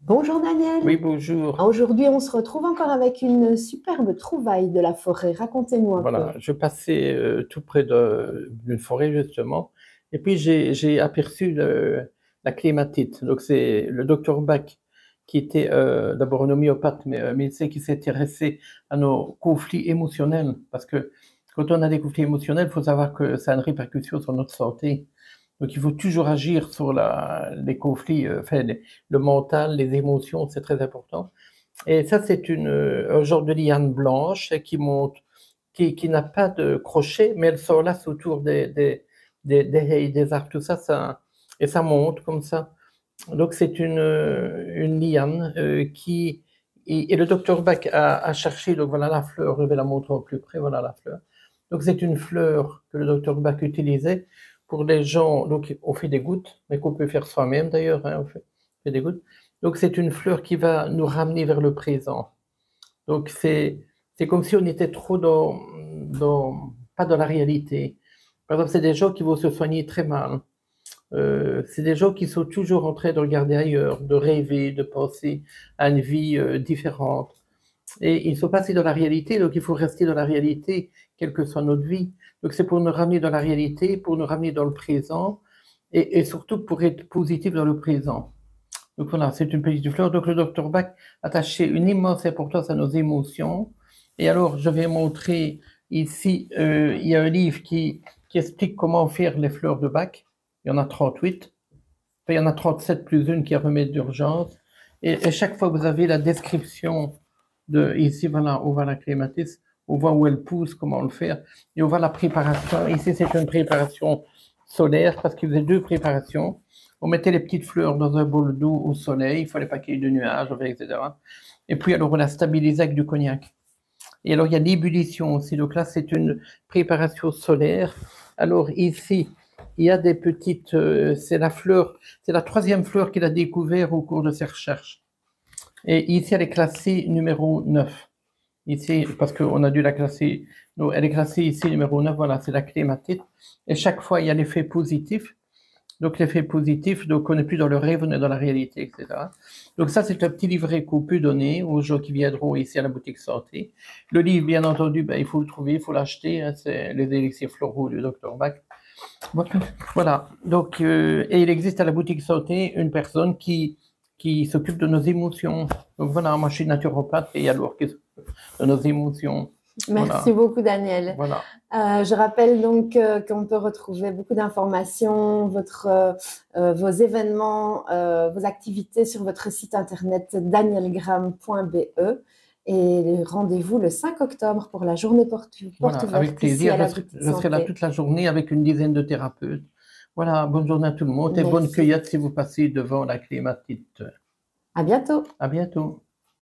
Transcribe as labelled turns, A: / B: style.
A: Bonjour Daniel.
B: Oui, bonjour.
A: Aujourd'hui, on se retrouve encore avec une superbe trouvaille de la forêt. Racontez-nous un peu.
B: Voilà, je passais tout près d'une forêt justement, et puis j'ai aperçu la clématite. Donc c'est le docteur Bach qui était d'abord un homéopathe, mais un médecin qui s'est intéressé à nos conflits émotionnels, parce que quand on a des conflits émotionnels, il faut savoir que ça a une répercussion sur notre santé. Donc il faut toujours agir sur les conflits, le mental, les émotions, c'est très important. Et ça, c'est un genre de liane blanche qui monte, qui n'a pas de crochet, mais elle s'enlace autour des haies, des arbres, tout ça, et ça monte comme ça. Donc c'est une liane et le docteur Bach a cherché, donc voilà la fleur, je vais la montrer au plus près, voilà la fleur. Donc c'est une fleur que le docteur Bach utilisait pour les gens, donc on fait des gouttes, mais qu'on peut faire soi-même d'ailleurs, hein, on fait des gouttes. Donc c'est une fleur qui va nous ramener vers le présent. Donc c'est comme si on était trop pas dans la réalité. Par exemple, c'est des gens qui vont se soigner très mal. C'est des gens qui sont toujours en train de regarder ailleurs, de rêver, de penser à une vie différente. Et ils sont pas assez dans la réalité, donc il faut rester dans la réalité, quelle que soit notre vie. Donc c'est pour nous ramener dans la réalité, pour nous ramener dans le présent, et surtout pour être positif dans le présent. Donc voilà, c'est une petite fleur. Donc le docteur Bach attachait une immense importance à nos émotions. Et alors, je vais montrer ici, il y a un livre qui explique comment faire les fleurs de Bach. Il y en a 38. Enfin, il y en a 37 plus une qui est remède d'urgence. Et chaque fois, vous avez la description ici, voilà, on voit la clématisse, on voit où elle pousse, comment le faire. Et on voit la préparation. Ici, c'est une préparation solaire parce qu'il faisait deux préparations. On mettait les petites fleurs dans un bol d'eau au soleil, il fallait pas qu'il y ait de nuages, etc. Et puis alors on la stabilisait avec du cognac. Et alors il y a l'ébullition aussi, donc là c'est une préparation solaire. Alors ici, il y a des petites, c'est la fleur, c'est la troisième fleur qu'il a découvert au cours de ses recherches. Et ici elle est classée numéro 9. Ici, parce qu'on a dû la classer, donc elle est classée ici numéro 9, voilà, c'est la clématite. Et chaque fois il y a l'effet positif. Donc l'effet positif, donc on n'est plus dans le rêve, on est dans la réalité, etc. Donc ça, c'est un petit livret qu'on peut donner aux gens qui viendront ici à la boutique santé. Le livre, bien entendu, ben, il faut le trouver, il faut l'acheter, hein, c'est Les élixirs floraux du docteur Bach. Voilà, donc, et il existe à la boutique santé une personne qui s'occupe de nos émotions. Donc voilà, moi je suis naturopathe et il y a Laure qui s'occupe de nos émotions.
A: Merci
B: Voilà,
A: beaucoup Daniel.
B: voilà.
A: Je rappelle donc qu'on peut retrouver beaucoup d'informations, vos événements, vos activités sur votre site internet danielgram.be. Et rendez-vous le 5 octobre pour la journée porte
B: Voilà, avec
A: ouverte ici
B: plaisir.
A: à la boutique
B: Je serai là
A: santé.
B: toute la journée avec une dizaine de thérapeutes. Voilà, bonne journée à tout le monde et bonne
A: Merci.
B: cueillette si vous passez devant la clématite.
A: À bientôt.
B: À bientôt.